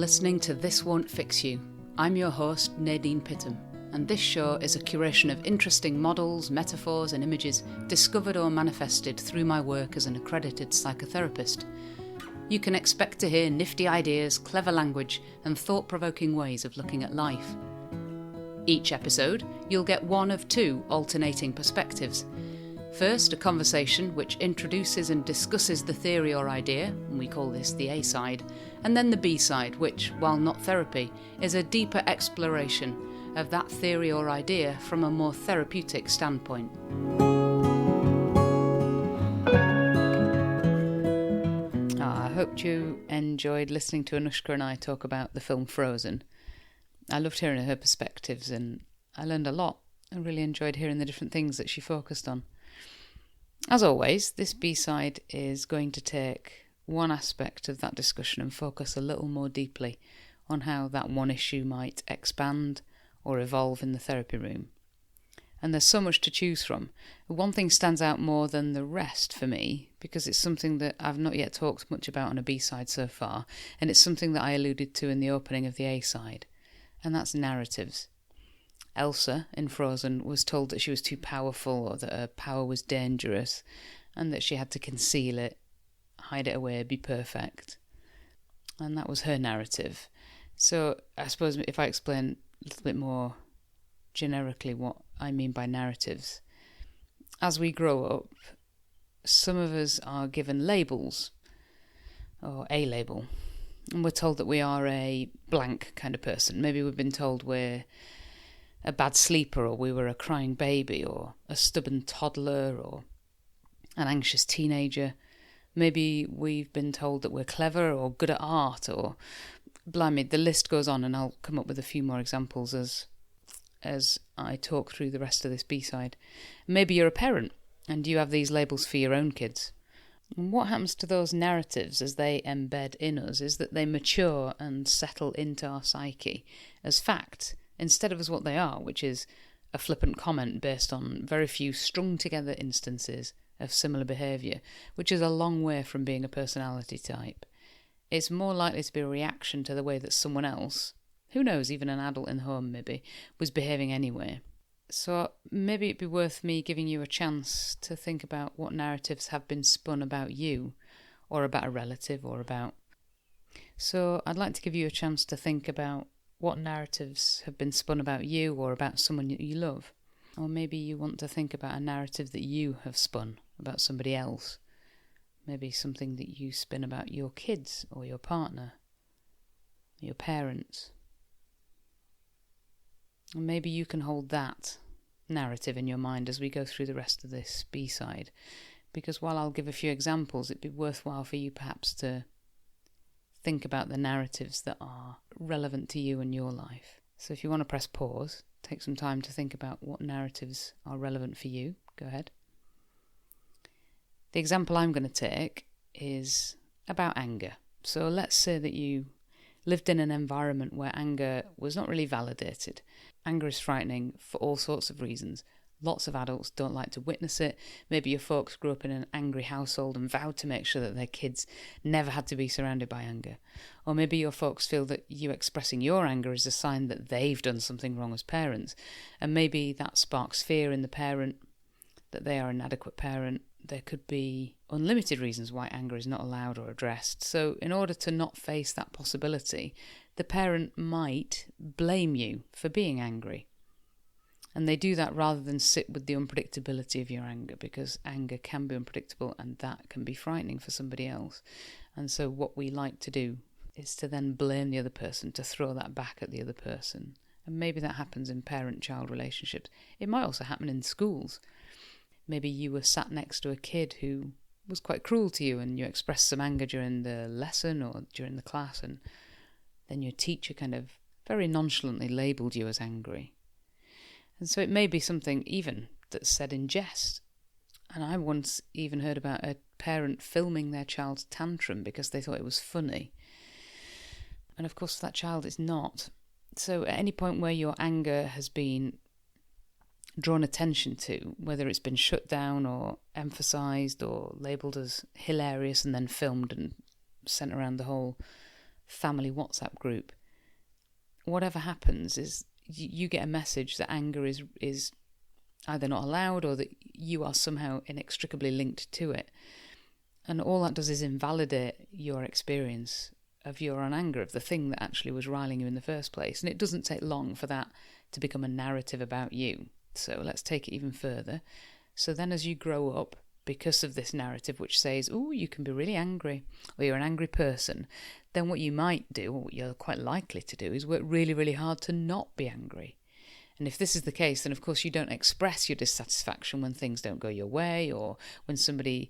listening to This Won't Fix You. I'm your host, Nadine Pittam, and this show is a curation of interesting models, metaphors and images discovered or manifested through my work as an accredited psychotherapist. You can expect to hear nifty ideas, clever language and thought-provoking ways of looking at life. Each episode, you'll get one of two alternating perspectives. First, a conversation which introduces and discusses the theory or idea, and we call this the A side, and then the B side, which, while not therapy, is a deeper exploration of that theory or idea from a more therapeutic standpoint. I hope you enjoyed listening to Anoushka and I talk about the film Frozen. I loved hearing her perspectives and I learned a lot. I really enjoyed hearing the different things that she focused on. As always, this B-side is going to take one aspect of that discussion and focus a little more deeply on how that one issue might expand or evolve in the therapy room. And there's so much to choose from. One thing stands out more than the rest for me because it's something that I've not yet talked much about on a B-side so far, and it's something that I alluded to in the opening of the A-side, and that's narratives. Elsa, in Frozen, was told that she was too powerful or that her power was dangerous and that she had to conceal it, hide it away, be perfect. And that was her narrative. So I suppose if I explain a little bit more generically what I mean by narratives. As we grow up, some of us are given labels, or a label, and we're told that we are a blank kind of person. Maybe we've been told we're a bad sleeper, or we were a crying baby, or a stubborn toddler, or an anxious teenager. Maybe we've been told that we're clever or good at art, or blimey, the list goes on, and I'll come up with a few more examples as I talk through the rest of this B-side. Maybe you're a parent, and you have these labels for your own kids. And what happens to those narratives as they embed in us is that they mature and settle into our psyche as fact, instead of as what they are, which is a flippant comment based on very few strung-together instances of similar behaviour, which is a long way from being a personality type. It's more likely to be a reaction to the way that someone else, who knows, even an adult in the home maybe, was behaving anyway. So maybe it'd be worth me giving you a chance to think about what narratives have been spun about you, or about a relative, or about... So I'd like to give you a chance to think about what narratives have been spun about you or about someone that you love. Or maybe you want to think about a narrative that you have spun about somebody else. Maybe something that you spin about your kids or your partner, your parents. And maybe you can hold that narrative in your mind as we go through the rest of this B-side. Because while I'll give a few examples, it'd be worthwhile for you perhaps to think about the narratives that are relevant to you and your life. So if you want to press pause, take some time to think about what narratives are relevant for you. Go ahead. The example I'm going to take is about anger. So let's say that you lived in an environment where anger was not really validated. Anger is frightening for all sorts of reasons. Lots of adults don't like to witness it. Maybe your folks grew up in an angry household and vowed to make sure that their kids never had to be surrounded by anger. Or maybe your folks feel that you expressing your anger is a sign that they've done something wrong as parents. And maybe that sparks fear in the parent, that they are an inadequate parent. There could be unlimited reasons why anger is not allowed or addressed. So in order to not face that possibility, the parent might blame you for being angry. And they do that rather than sit with the unpredictability of your anger, because anger can be unpredictable and that can be frightening for somebody else. And so what we like to do is to then blame the other person, to throw that back at the other person. And maybe that happens in parent-child relationships. It might also happen in schools. Maybe you were sat next to a kid who was quite cruel to you and you expressed some anger during the lesson or during the class, and then your teacher kind of very nonchalantly labelled you as angry. And so it may be something even that's said in jest. And I once even heard about a parent filming their child's tantrum because they thought it was funny. And of course, for that child, it's not. So at any point where your anger has been drawn attention to, whether it's been shut down or emphasised or labelled as hilarious and then filmed and sent around the whole family WhatsApp group, whatever happens is you get a message that anger is either not allowed or that you are somehow inextricably linked to it. And all that does is invalidate your experience of your own anger, of the thing that actually was riling you in the first place. And it doesn't take long for that to become a narrative about you. So let's take it even further. So then as you grow up, because of this narrative which says, oh, you can be really angry, or you're an angry person, then what you might do, or what you're quite likely to do, is work really, really hard to not be angry. And if this is the case, then of course you don't express your dissatisfaction when things don't go your way, or when somebody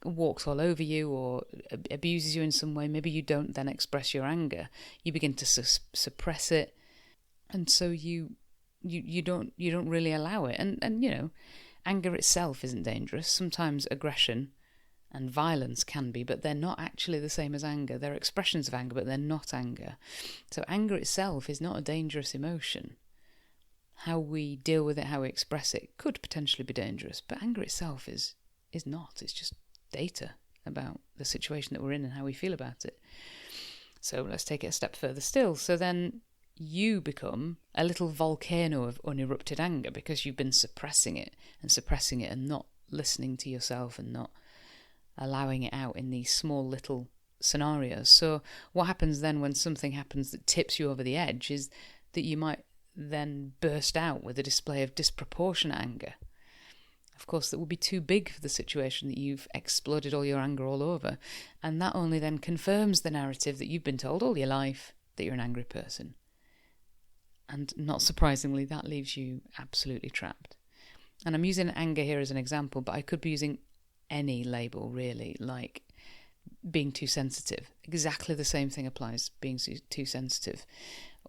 walks all over you or abuses you in some way. Maybe you don't then express your anger. You begin to suppress it, and so you don't really allow it. And you know, anger itself isn't dangerous. Sometimes aggression and violence can be, but they're not actually the same as anger. They're expressions of anger, but they're not anger. So anger itself is not a dangerous emotion. How we deal with it, how we express it, could potentially be dangerous, but anger itself is not. It's just data about the situation that we're in and how we feel about it. So let's take it a step further still. So then you become a little volcano of unerupted anger because you've been suppressing it and not listening to yourself and not allowing it out in these small little scenarios. So what happens then when something happens that tips you over the edge is that you might then burst out with a display of disproportionate anger. Of course, that would be too big for the situation that you've exploded all your anger all over, and that only then confirms the narrative that you've been told all your life that you're an angry person. And not surprisingly, that leaves you absolutely trapped. And I'm using anger here as an example, but I could be using any label really, like being too sensitive. Exactly the same thing applies, being too sensitive,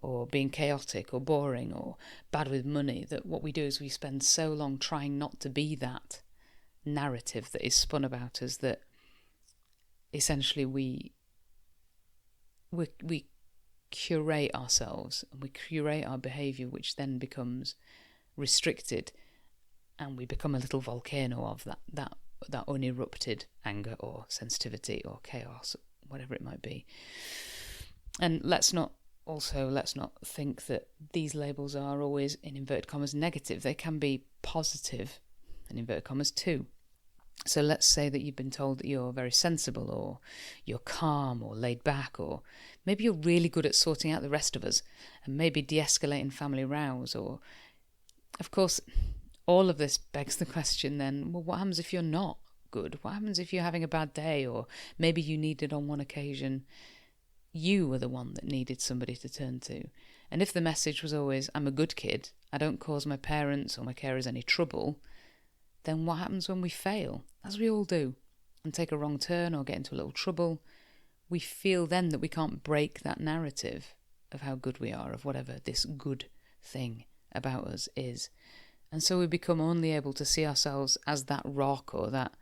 or being chaotic or boring or bad with money, that what we do is we spend so long trying not to be that narrative that is spun about us that essentially we curate ourselves and we curate our behaviour, which then becomes restricted, and we become a little volcano of that unerupted anger or sensitivity or chaos, whatever it might be. And let's not think that these labels are always, in inverted commas, negative. They can be positive, in inverted commas, too. So let's say that you've been told that you're very sensible, or you're calm or laid back, or maybe you're really good at sorting out the rest of us and maybe de-escalating family rows. Or, of course, all of this begs the question then, well, what happens if you're not good? What happens if you're having a bad day, or maybe you needed on one occasion, you were the one that needed somebody to turn to? And if the message was always, I'm a good kid, I don't cause my parents or my carers any trouble, then what happens when we fail, as we all do, and take a wrong turn or get into a little trouble? We feel then that we can't break that narrative of how good we are, of whatever this good thing about us is. And so we become only able to see ourselves as that rock, or that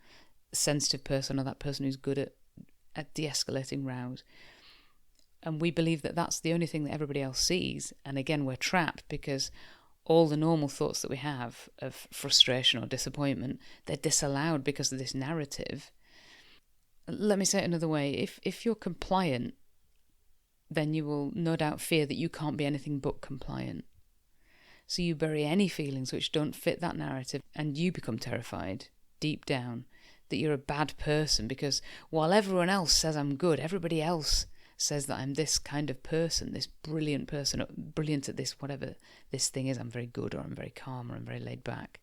sensitive person, or that person who's good at de-escalating rows. And we believe that that's the only thing that everybody else sees. And again, we're trapped because all the normal thoughts that we have of frustration or disappointment, they're disallowed because of this narrative. Let me say it another way. If you're compliant, then you will no doubt fear that you can't be anything but compliant. So you bury any feelings which don't fit that narrative, and you become terrified deep down that you're a bad person, because while everyone else says I'm good, everybody else says that I'm this kind of person, this brilliant person, brilliant at this, whatever this thing is. I'm very good, or I'm very calm, or I'm very laid back.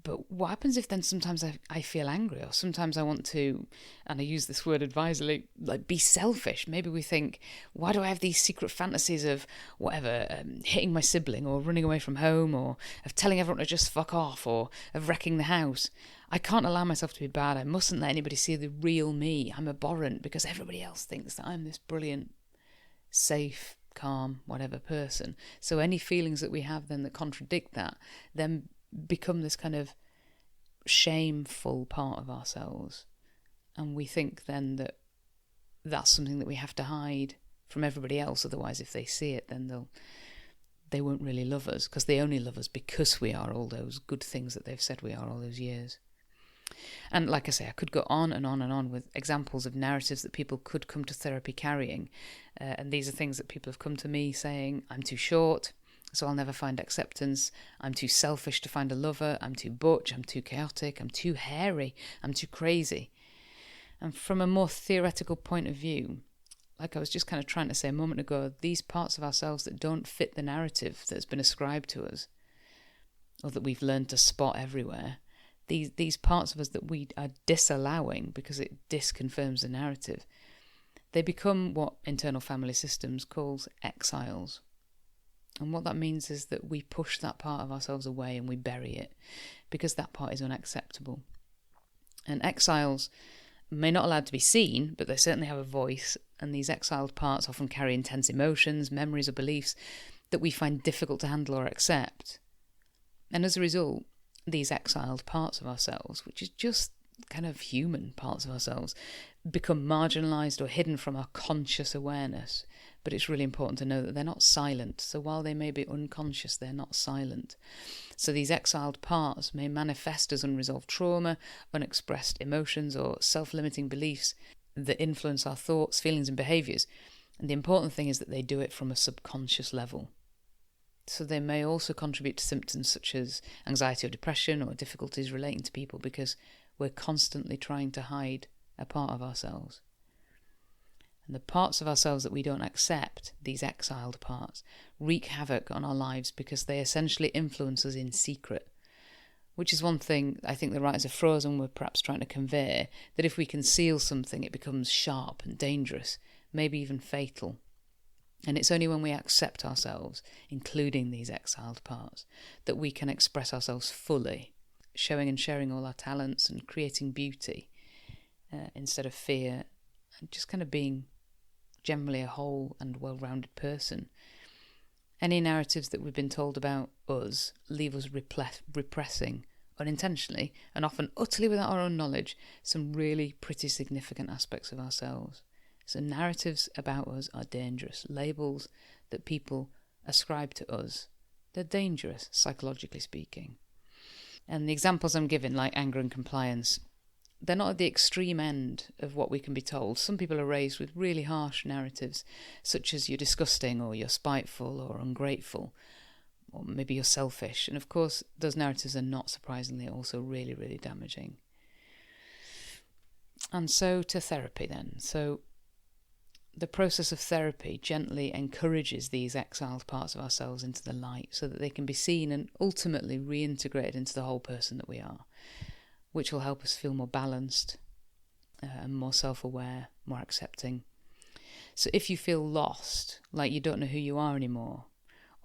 But what happens if then sometimes I feel angry, or sometimes I want to, and I use this word advisedly, like be selfish? Maybe we think, why do I have these secret fantasies of whatever, hitting my sibling, or running away from home, or of telling everyone to just fuck off, or of wrecking the house? I can't allow myself to be bad. I mustn't let anybody see the real me. I'm abhorrent because everybody else thinks that I'm this brilliant, safe, calm, whatever person. So any feelings that we have then that contradict that then become this kind of shameful part of ourselves. And we think then that that's something that we have to hide from everybody else. Otherwise, if they see it, then they won't really love us, because they only love us because we are all those good things that they've said we are all those years. And like I say, I could go on and on and on with examples of narratives that people could come to therapy carrying. And these are things that people have come to me saying, I'm too short, so I'll never find acceptance. I'm too selfish to find a lover. I'm too butch. I'm too chaotic. I'm too hairy. I'm too crazy. And from a more theoretical point of view, like I was just kind of trying to say a moment ago, these parts of ourselves that don't fit the narrative that's been ascribed to us, or that we've learned to spot everywhere, these parts of us that we are disallowing because it disconfirms the narrative, they become what internal family systems calls exiles. And what that means is that we push that part of ourselves away and we bury it because that part is unacceptable. And exiles may not allowed to be seen, but they certainly have a voice, and these exiled parts often carry intense emotions, memories or beliefs that we find difficult to handle or accept. And as a result, these exiled parts of ourselves, which is just kind of human parts of ourselves, become marginalised or hidden from our conscious awareness. But it's really important to know that they're not silent. So while they may be unconscious, they're not silent. So these exiled parts may manifest as unresolved trauma, unexpressed emotions, or self-limiting beliefs that influence our thoughts, feelings and behaviours. And the important thing is that they do it from a subconscious level. So they may also contribute to symptoms such as anxiety or depression or difficulties relating to people because we're constantly trying to hide a part of ourselves. And the parts of ourselves that we don't accept, these exiled parts, wreak havoc on our lives because they essentially influence us in secret. Which is one thing I think the writers of Frozen were perhaps trying to convey, that if we conceal something it becomes sharp and dangerous, maybe even fatal. And it's only when we accept ourselves, including these exiled parts, that we can express ourselves fully, showing and sharing all our talents and creating beauty instead of fear, and just kind of being generally a whole and well-rounded person. Any narratives that we've been told about us leave us repressing, unintentionally, and often utterly without our own knowledge, some really pretty significant aspects of ourselves. So narratives about us are dangerous. Labels that people ascribe to us, they're dangerous, psychologically speaking. And the examples I'm giving, like anger and compliance, they're not at the extreme end of what we can be told. Some people are raised with really harsh narratives, such as you're disgusting, or you're spiteful, or ungrateful, or maybe you're selfish. And of course, those narratives are not surprisingly also really, really damaging. And so to therapy then. So the process of therapy gently encourages these exiled parts of ourselves into the light so that they can be seen and ultimately reintegrated into the whole person that we are, which will help us feel more balanced and more self-aware, more accepting. So if you feel lost, like you don't know who you are anymore,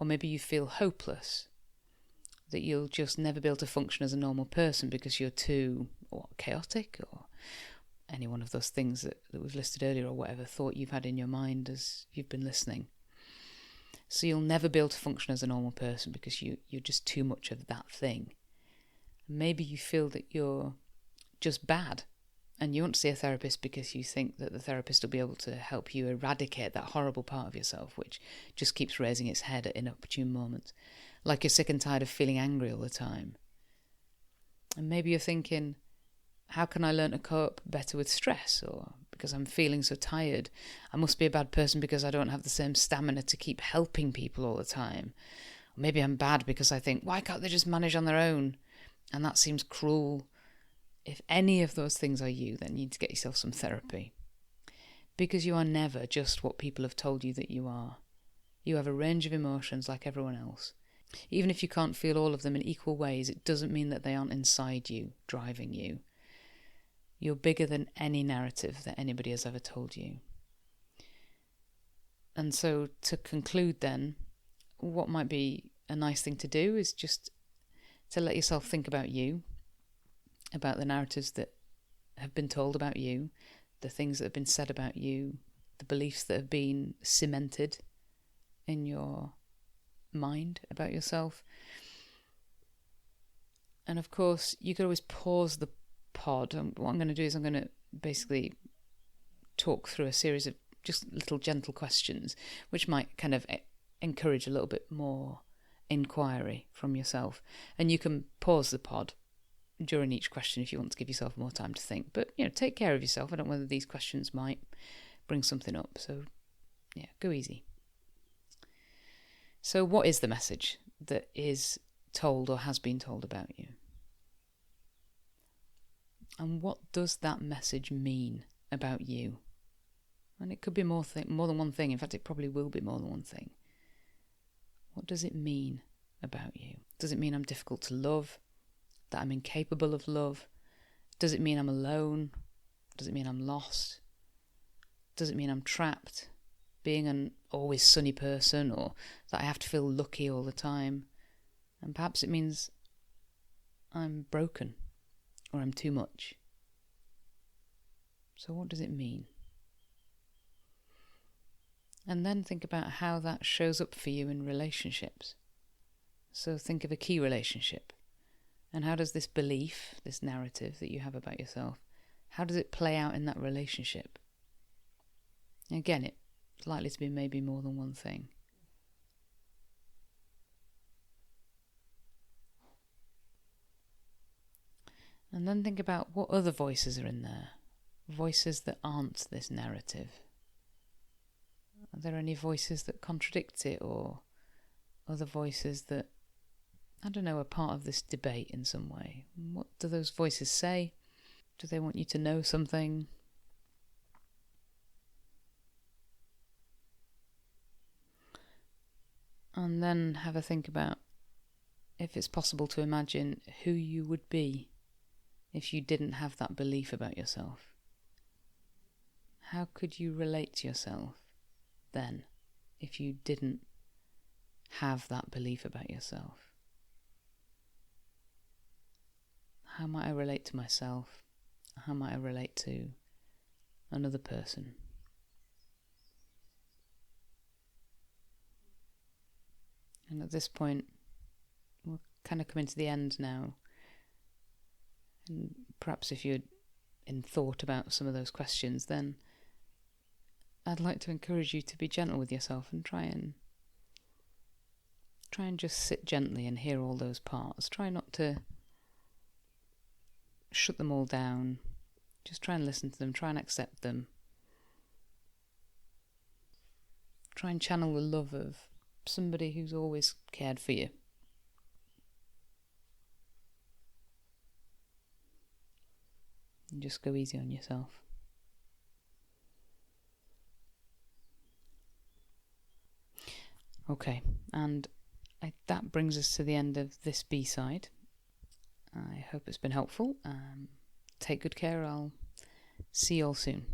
or maybe you feel hopeless, that you'll just never be able to function as a normal person because you're too chaotic, or any one of those things that we've listed earlier, or whatever thought you've had in your mind as you've been listening. So you'll never be able to function as a normal person because you're just too much of that thing. Maybe you feel that you're just bad and you want to see a therapist because you think that the therapist will be able to help you eradicate that horrible part of yourself which just keeps raising its head at inopportune moments, like you're sick and tired of feeling angry all the time. And maybe you're thinking, how can I learn to cope better with stress? Or because I'm feeling so tired, I must be a bad person because I don't have the same stamina to keep helping people all the time. Or maybe I'm bad because I think, why can't they just manage on their own? And that seems cruel. If any of those things are you, then you need to get yourself some therapy. Because you are never just what people have told you that you are. You have a range of emotions like everyone else. Even if you can't feel all of them in equal ways, it doesn't mean that they aren't inside you, driving you. You're bigger than any narrative that anybody has ever told you. And so to conclude then, what might be a nice thing to do is just to let yourself think about you, about the narratives that have been told about you, the things that have been said about you, the beliefs that have been cemented in your mind about yourself. And of course, you could always pause the pod. And what I'm going to do is I'm going to basically talk through a series of just little gentle questions, which might kind of encourage a little bit more inquiry from yourself. And you can pause the pod during each question if you want to give yourself more time to think. But, take care of yourself. I don't know whether these questions might bring something up. So, yeah, go easy. So what is the message that is told or has been told about you? And what does that message mean about you? And it could be more than one thing. In fact, it probably will be more than one thing. What does it mean about you? Does it mean I'm difficult to love? That I'm incapable of love? Does it mean I'm alone? Does it mean I'm lost? Does it mean I'm trapped, being an always sunny person, or that I have to feel lucky all the time? And perhaps it means I'm broken, or I'm too much. So what does it mean? And then think about how that shows up for you in relationships. So think of a key relationship. And how does this belief, this narrative that you have about yourself, how does it play out in that relationship? Again, it's likely to be maybe more than one thing. And then think about what other voices are in there. Voices that aren't this narrative. Are there any voices that contradict it, or other voices that, I don't know, are part of this debate in some way? What do those voices say? Do they want you to know something? And then have a think about if it's possible to imagine who you would be if you didn't have that belief about yourself. How could you relate to yourself then if you didn't have that belief about yourself? How might I relate to myself? How might I relate to another person? And at this point, we're kind of coming to the end now. And perhaps if you're in thought about some of those questions, then I'd like to encourage you to be gentle with yourself and try and just sit gently and hear all those parts. Try not to shut them all down. Just try and listen to them. Try and accept them. Try and channel the love of somebody who's always cared for you. And just go easy on yourself. Okay, and that brings us to the end of this B-side. I hope it's been helpful. Take good care. I'll see you all soon.